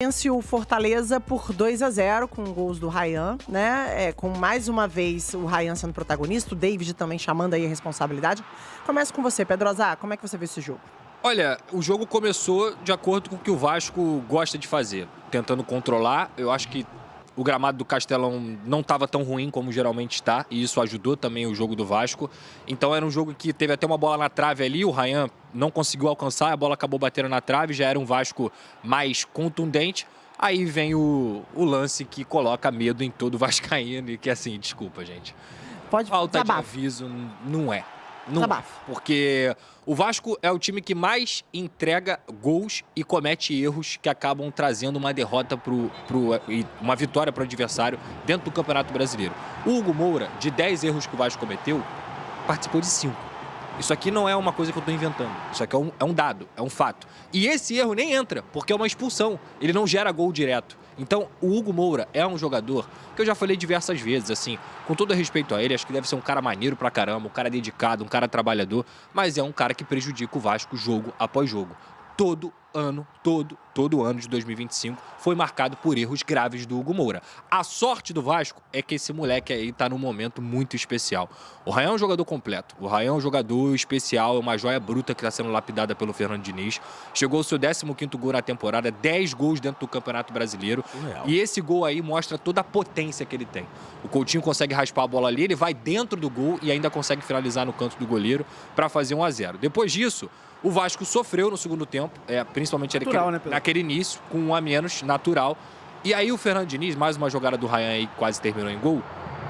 Vence o Fortaleza por 2-0 com gols do Ryan, né? Com mais uma vez o Ryan sendo protagonista, o David também chamando aí a responsabilidade. Começa com você, Pedrosa, como é que você vê esse jogo? Olha, o jogo começou de acordo com o que o Vasco gosta de fazer, tentando controlar. Eu acho que o gramado do Castelão não estava tão ruim como geralmente está, e isso ajudou também o jogo do Vasco. Então era um jogo que teve até uma bola na trave ali, o Ryan não conseguiu alcançar, a bola acabou batendo na trave, já era um Vasco mais contundente. Aí vem o lance que coloca medo em todo vascaíno, e que assim, desculpa, gente. Pode Falta de desabafo. aviso não é. Não, Desabafo. porque o Vasco é o time que mais entrega gols e comete erros que acabam trazendo uma derrota uma vitória para o adversário dentro do Campeonato Brasileiro. O Hugo Moura, de 10 erros que o Vasco cometeu, participou de 5. Isso aqui não é uma coisa que eu estou inventando. Isso aqui é um dado, é um fato. E esse erro nem entra, porque é uma expulsão. Ele não gera gol direto. Então, o Hugo Moura é um jogador que eu já falei diversas vezes, assim, com todo respeito a ele, acho que deve ser um cara maneiro pra caramba, um cara dedicado, um cara trabalhador, mas é um cara que prejudica o Vasco jogo após jogo. Todo ano de 2025 foi marcado por erros graves do Hugo Moura. A sorte do Vasco é que esse moleque aí tá num momento muito especial. O Ryan é um jogador completo, o Ryan é um jogador especial, é uma joia bruta que está sendo lapidada pelo Fernando Diniz. Chegou ao seu 15º gol na temporada, 10 gols dentro do Campeonato Brasileiro. E esse gol aí mostra toda a potência que ele tem. O Coutinho consegue raspar a bola ali, ele vai dentro do gol e ainda consegue finalizar no canto do goleiro para fazer 1-0. Depois disso, o Vasco sofreu no segundo tempo, principalmente natural, naquele início, com 1 a menos, natural. E aí o Fernando Diniz, mais uma jogada do Ryan aí, quase terminou em gol.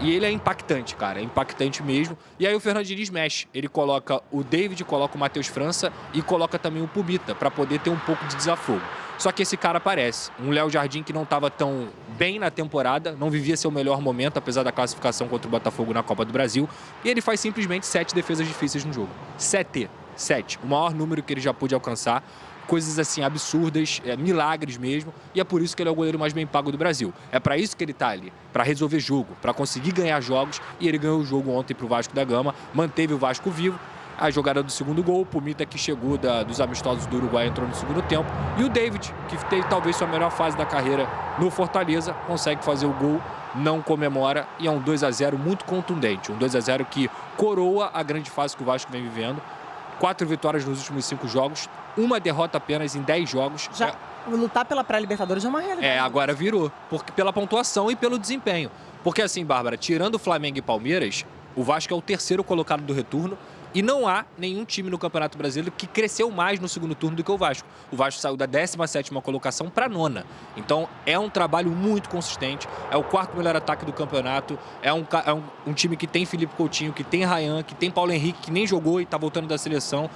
E ele é impactante, cara, é impactante mesmo. E aí o Fernando Diniz mexe. Ele coloca o David, coloca o Matheus França e coloca também o Pubita, para poder ter um pouco de desafogo. Só que esse cara aparece. Um Léo Jardim que não estava tão bem na temporada, não vivia seu melhor momento, apesar da classificação contra o Botafogo na Copa do Brasil. E ele faz simplesmente 7 defesas difíceis no jogo. 7, o maior número que ele já pôde alcançar. Coisas assim absurdas, milagres mesmo, e é por isso que ele é o goleiro mais bem pago do Brasil. É para isso que ele tá ali, para resolver jogo, para conseguir ganhar jogos, e ele ganhou o jogo ontem pro Vasco da Gama, manteve o Vasco vivo. A jogada do segundo gol, o Pumita, que chegou dos amistosos do Uruguai, entrou no segundo tempo, e o David, que teve talvez sua melhor fase da carreira no Fortaleza, consegue fazer o gol, não comemora, e é um 2-0 muito contundente, um 2-0 que coroa a grande fase que o Vasco vem vivendo. 4 vitórias nos últimos 5 jogos, 1 derrota apenas em 10 jogos. Já lutar pela pré-Libertadores é uma realidade. Agora virou, porque pela pontuação e pelo desempenho. Porque assim, Bárbara, tirando o Flamengo e Palmeiras, o Vasco é o 3º colocado do retorno e não há nenhum time no Campeonato Brasileiro que cresceu mais no segundo turno do que o Vasco. O Vasco saiu da 17ª colocação para a 9ª. Então é um trabalho muito consistente, é o 4º melhor ataque do campeonato, é um time que tem Felipe Coutinho, que tem Ryan, que tem Paulo Henrique, que nem jogou e está voltando da seleção.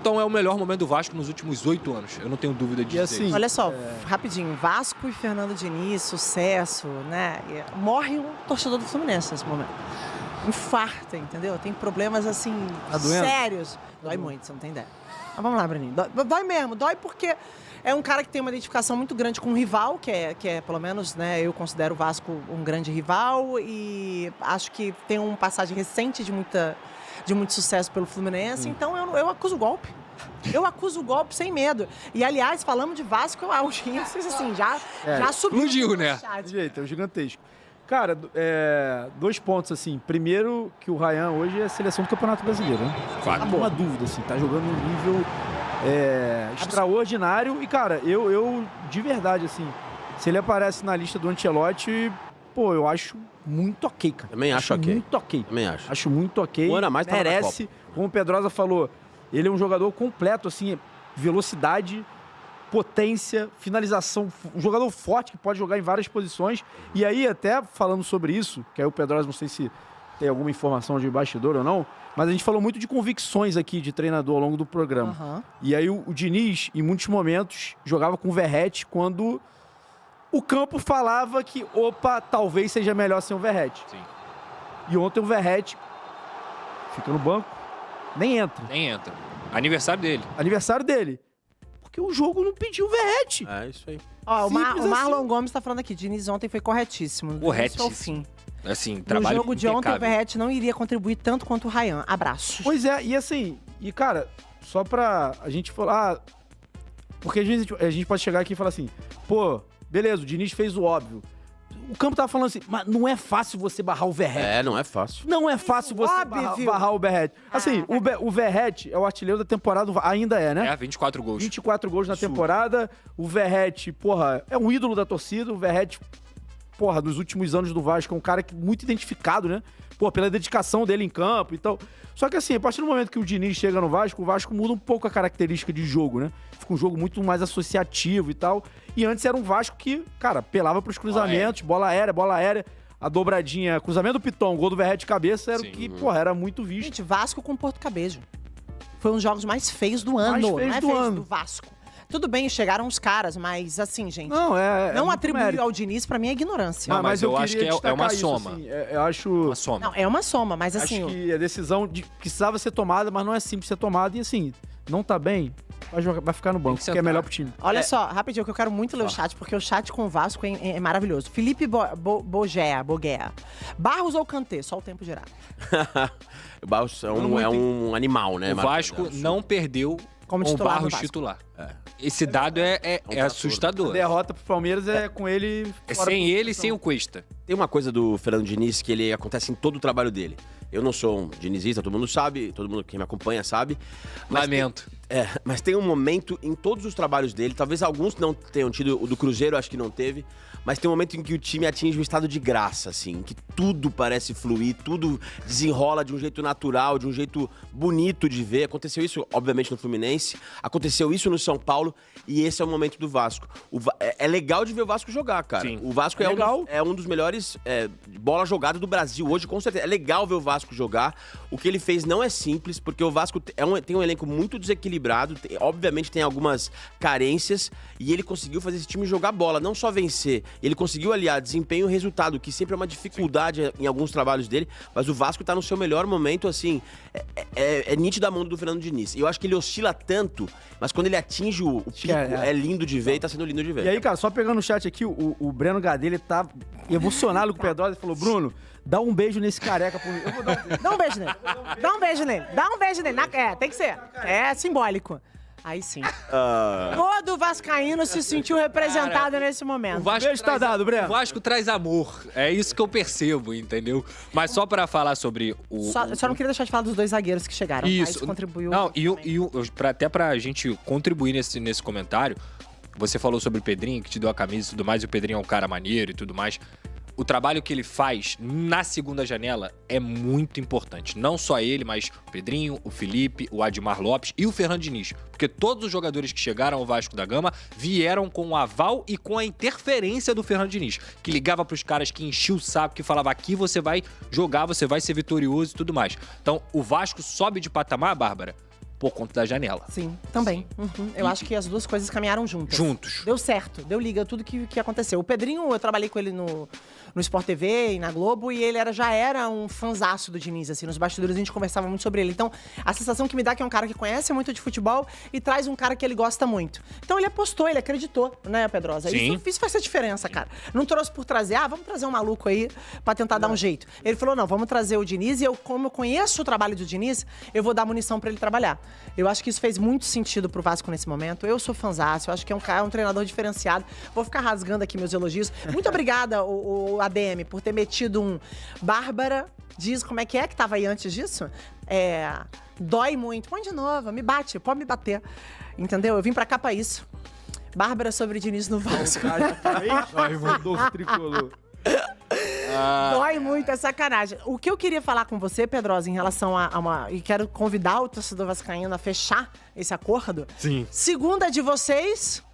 Então é o melhor momento do Vasco nos últimos 8 anos, eu não tenho dúvida disso. Assim, olha só, rapidinho, Vasco e Fernando Diniz, sucesso, né? Morre um torcedor do Fluminense nesse momento. Infarta, entendeu? Tem problemas assim, sérios. Dói muito, você não tem ideia. Mas vamos lá, Bruninho. Dói mesmo, dói porque é um cara que tem uma identificação muito grande com um rival, que é pelo menos, né, eu considero o Vasco um grande rival e acho que tem uma passagem recente de muito sucesso pelo Fluminense, então eu acuso o golpe. Eu acuso o golpe sem medo. E, aliás, falamos de Vasco, a audiência, assim, já subiu. Explodiu, né? De jeito, é um gigantesco. Cara, 2 pontos, assim. Primeiro, que o Ryan hoje é a seleção do Campeonato Brasileiro, né? Claro. Não há uma dúvida, assim. Tá jogando num nível extraordinário. E, cara, eu de verdade, assim, se ele aparece na lista do Ancelotti, pô, eu acho muito ok, cara. Também acho ok. Muito ok. Também acho. Acho muito ok. O Ana mais merece. Como o Pedrosa falou, ele é um jogador completo, assim, velocidade, potência, finalização, um jogador forte que pode jogar em várias posições. E aí, até falando sobre isso, que aí o Pedrosa, não sei se tem alguma informação de bastidor ou não, mas a gente falou muito de convicções aqui de treinador ao longo do programa. Uhum. E aí o Diniz, em muitos momentos, jogava com o Verratti quando o campo falava que, opa, talvez seja melhor sem o Verratti. Sim. E ontem o Verratti fica no banco, nem entra. Nem entra. Aniversário dele. Porque o jogo não pediu o Verratti. É isso aí. Ó, o Simples Marlon assim. Gomes tá falando aqui, Diniz ontem foi corretíssimo. Do início ao fim. Assim, trabalho No jogo de ontem, o impecável. Verratti não iria contribuir tanto quanto o Ryan. Abraços. Pois é, e assim, e cara, só pra a gente falar, porque às vezes a gente pode chegar aqui e falar assim, pô, beleza, o Diniz fez o óbvio. O campo tava falando assim, mas não é fácil você barrar o Verratti. Não é fácil. Não é fácil você barrar o Verratti. Assim, o Verratti é o artilheiro da temporada, ainda é, né? 24 gols. 24 gols na temporada. O Verratti, porra, é um ídolo da torcida. O Verratti, porra, nos últimos anos do Vasco, é um cara muito identificado, né? Pô, pela dedicação dele em campo e tal. Só que assim, a partir do momento que o Diniz chega no Vasco, o Vasco muda um pouco a característica de jogo, né? Fica um jogo muito mais associativo e tal. E antes era um Vasco que, cara, pelava pros cruzamentos, bola aérea, a dobradinha, cruzamento do Piton, gol do Verratti de cabeça, era o que, porra, era muito visto. Gente, Vasco com Porto Cabejo. Foi um dos jogos mais feios do ano. Do Vasco. Tudo bem, chegaram os caras, mas assim, gente... Não atribuir ao Diniz, pra mim, é ignorância. Não, mas eu acho que é uma soma. Assim, eu acho... Uma soma. Não, é uma soma, mas assim... Acho que a decisão precisava ser tomada, mas não é simples ser tomada. E assim, não tá bem, vai ficar no banco, que é melhor pro time. Olha só, rapidinho, que eu quero muito ler o chat, porque o chat com o Vasco é maravilhoso. Felipe Boguea. Barros ou Kanté? Só o tempo gerar. O Barros é um animal, né? O Vasco não perdeu como com o Barros titular. Esse dado é assustador. A derrota pro Palmeiras é com ele... Sem ele e sem o Cuesta. Tem uma coisa do Fernando Diniz que ele acontece em todo o trabalho dele. Eu não sou um dinizista, todo mundo sabe, todo mundo que me acompanha sabe. Lamento. Mas tem um momento em todos os trabalhos dele, talvez alguns não tenham tido, o do Cruzeiro acho que não teve, mas tem um momento em que o time atinge um estado de graça, assim, em que tudo parece fluir, tudo desenrola de um jeito natural, de um jeito bonito de ver. Aconteceu isso, obviamente, no Fluminense, aconteceu isso no São Paulo, e esse é o momento do Vasco. É legal de ver o Vasco jogar, cara. Sim. O Vasco é um dos melhores bola jogada do Brasil hoje, com certeza. É legal ver o Vasco jogar. O que ele fez não é simples, porque o Vasco tem um elenco muito desequilibrado, obviamente tem algumas carências, e ele conseguiu fazer esse time jogar bola, não só vencer. Ele conseguiu aliar desempenho e resultado, que sempre é uma dificuldade em alguns trabalhos dele, mas o Vasco tá no seu melhor momento, assim, é nítido a mão do Fernando Diniz. E eu acho que ele oscila tanto, mas quando ele atinge o pico, é lindo de ver e tá sendo lindo de ver. E aí, cara, só pegando o chat aqui, o Breno Gadelha tá emocionado com o Pedrosa e falou, Bruno, dá um beijo nesse careca por mim. Eu vou dar um beijo. Dá um beijo nele. Dá um beijo nele. Dá um beijo nele. Tem que ser. É simbólico. Aí sim. Todo vascaíno se sentiu representado nesse momento. O Vasco tá dado, Breno. O Vasco traz amor. É isso que eu percebo, entendeu? Mas só pra falar sobre o... Só não queria deixar de falar dos dois zagueiros que chegaram. Isso. Mas contribuiu. Não, até pra gente contribuir nesse comentário, você falou sobre o Pedrinho, que te deu a camisa e tudo mais, e o Pedrinho é um cara maneiro e tudo mais. O trabalho que ele faz na segunda janela é muito importante. Não só ele, mas o Pedrinho, o Felipe, o Admar Lopes e o Fernando Diniz. Porque todos os jogadores que chegaram ao Vasco da Gama vieram com o aval e com a interferência do Fernando Diniz, que ligava pros caras, que enchia o saco, que falava aqui você vai jogar, você vai ser vitorioso e tudo mais. Então, o Vasco sobe de patamar, Bárbara, por conta da janela. Sim, também. Uhum. Eu acho que as duas coisas caminharam juntas. Deu certo, deu liga, tudo que aconteceu. O Pedrinho, eu trabalhei com ele no Sport TV e na Globo, e ele já era um fanzaço do Diniz, assim, nos bastidores a gente conversava muito sobre ele. Então, a sensação que me dá é que é um cara que conhece muito de futebol e traz um cara que ele gosta muito. Então, ele apostou, ele acreditou, né, Pedrosa? Sim. Isso faz a diferença, cara. Não trouxe por trazer, vamos trazer um maluco aí pra tentar dar um jeito. Ele falou, não, vamos trazer o Diniz, e como eu conheço o trabalho do Diniz, eu vou dar munição pra ele trabalhar. Eu acho que isso fez muito sentido pro Vasco nesse momento. Eu sou fanzaço, eu acho que é um treinador diferenciado. Vou ficar rasgando aqui meus elogios. Muito obrigada, o ADM, por ter metido um... Bárbara, diz como é que tava aí antes disso? Dói muito. Põe de novo, me bate, pode me bater. Entendeu? Eu vim pra cá pra isso. Bárbara sobre Diniz no Vasco. Tricolor. Dói muito, é sacanagem. O que eu queria falar com você, Pedrosa, em relação e quero convidar o torcedor vascaíno a fechar esse acordo. Sim. Segunda de vocês,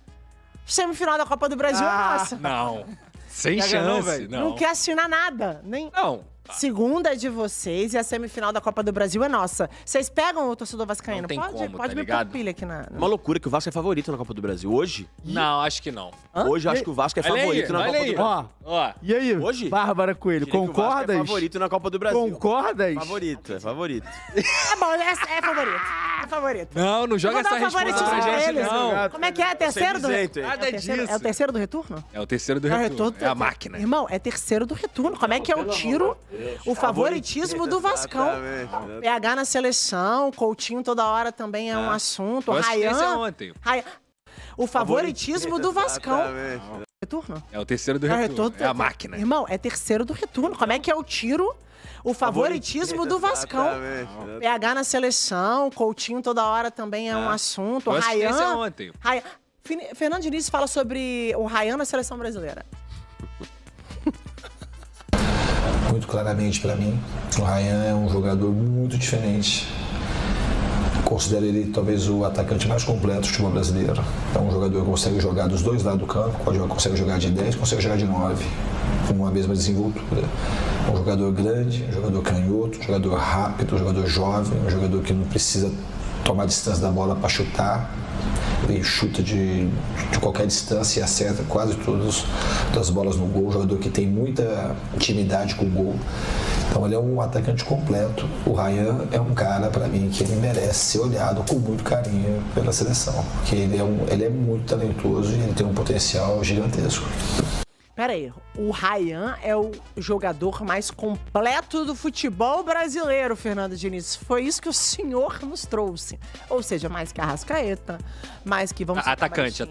semifinal da Copa do Brasil é nossa. Não. Sem chance, não quer assinar nada. Nem... Não. Segunda é de vocês e a semifinal da Copa do Brasil é nossa. Vocês pegam o torcedor vascaíno? Não tem como, pode tá me ligado? pôr pilha aqui na... Uma loucura que o Vasco é favorito na Copa do Brasil. Hoje? Não, acho que não. Hoje eu acho que o Vasco é favorito na Copa do Brasil. Ó, e aí, hoje? Bárbara Coelho, concordas? É favorito na Copa do Brasil. Concordas? Favorito. É bom, é favorito. É favorito. Não joga essa resposta pra gente, não. Como é que é? Terceiro do retorno? Nada disso. É o terceiro do retorno? É o terceiro do retorno. É a máquina. Irmão, é terceiro do retorno. Como é que é o tiro, o favoritismo do Vascão? PH na seleção, Coutinho toda hora também é um assunto. Ryan. Ontem. O favoritismo do Vascão. Retorno? É o terceiro do retorno. É a máquina. Irmão, é terceiro do retorno. Como é que é o tiro? O favoritismo do Vascão. PH na seleção, Coutinho toda hora também é um assunto. Ryan. Ontem. Fernando Diniz fala sobre o Ryan na seleção brasileira. Muito claramente para mim, o Ryan é um jogador muito diferente. Considero ele talvez o atacante mais completo do futebol brasileiro. É um jogador que consegue jogar dos dois lados do campo, consegue jogar de 10, consegue jogar de 9, com uma mesma desenvoltura. É um jogador grande, um jogador canhoto, um jogador rápido, um jogador jovem, um jogador que não precisa tomar distância da bola para chutar. Ele chuta de qualquer distância e acerta quase todas as bolas no gol. Um jogador que tem muita intimidade com o gol. Então ele é um atacante completo. O Ryan é um cara, para mim, que ele merece ser olhado com muito carinho pela seleção. Porque ele é muito talentoso e ele tem um potencial gigantesco. Pera aí, o Ryan é o jogador mais completo do futebol brasileiro, Fernando Diniz. Foi isso que o senhor nos trouxe. Ou seja, mais que a Arrascaeta, mais que vamos... Atacante.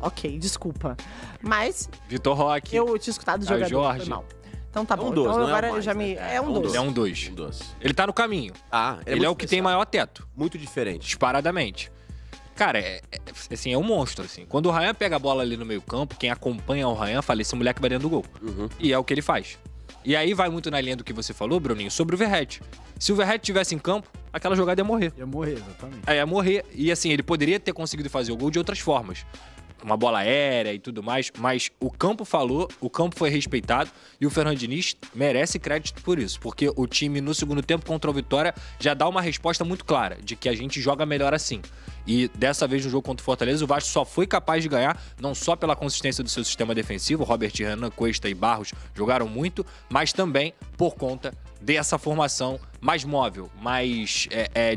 Ok, desculpa. Mas... Vitor Roque. Eu tinha escutado o jogador, Jorge. foi mal. Então tá bom. dois, então não agora é um eu já mais, me... né? É um 2. É um 2. Ele tá no caminho. Ele é o que tem maior teto. Muito diferente. Disparadamente. Cara, assim, é um monstro, assim. Quando o Ryan pega a bola ali no meio campo, quem acompanha o Ryan fala, esse moleque vai dentro do gol. E é o que ele faz. E aí vai muito na linha do que você falou, Bruninho, sobre o Verratti. Se o Verratti estivesse em campo, aquela jogada ia morrer. Ia morrer, exatamente. Ia morrer. E assim, ele poderia ter conseguido fazer o gol de outras formas. Uma bola aérea e tudo mais, mas o campo falou, o campo foi respeitado e o Fernando Diniz merece crédito por isso, porque o time no segundo tempo contra o Vitória já dá uma resposta muito clara de que a gente joga melhor assim. E dessa vez no jogo contra o Fortaleza, o Vasco só foi capaz de ganhar, não só pela consistência do seu sistema defensivo, Robert, Renan, Cuesta e Barros jogaram muito, mas também por conta dessa formação mais móvel, mais,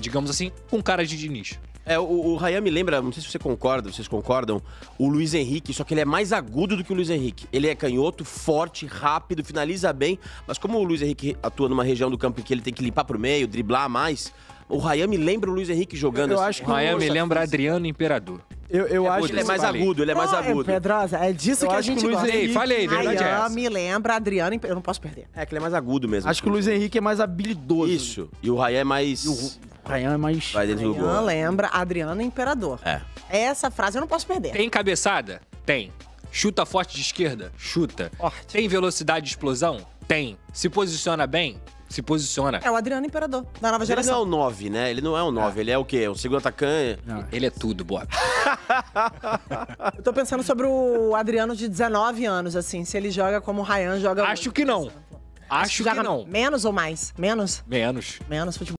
digamos assim, com cara de Diniz. O Ryan me lembra, não sei se vocês concordam, o Luiz Henrique, só que ele é mais agudo do que o Luiz Henrique. Ele é canhoto, forte, rápido, finaliza bem, mas como o Luiz Henrique atua numa região do campo em que ele tem que limpar pro meio, driblar mais, o Ryan me lembra o Luiz Henrique jogando Eu assim. acho que O Ryan me lembra Adriano Imperador. Eu acho que Ele é mais agudo, ele é mais agudo. Pedrosa, é disso Eu que a acho que gente o Luiz gosta. Henrique- Falei, verdade é Ryan essa. me lembra Adriano, eu não posso perder. É que ele é mais agudo mesmo. Acho que o Luiz Henrique é mais habilidoso. Isso. E o Ryan é mais... O Ryan é mais... Vai dentro do Ryan gol. lembra Adriano Imperador. É. Essa frase eu não posso perder. Tem cabeçada? Tem. Chuta forte de esquerda? Chuta. Forte. Tem velocidade de explosão? Tem. Se posiciona bem? Se posiciona. É o Adriano Imperador, da nova Ele não é geração. o 9, né? Ele não é o 9, ele é o quê? O segundo atacante. Ele é tudo, Bob. Eu tô pensando sobre o Adriano de 19 anos, assim, se ele joga como o Ryan joga... Acho que não. Acho que joga não. Menos ou mais? Menos? Menos. Menos futebol.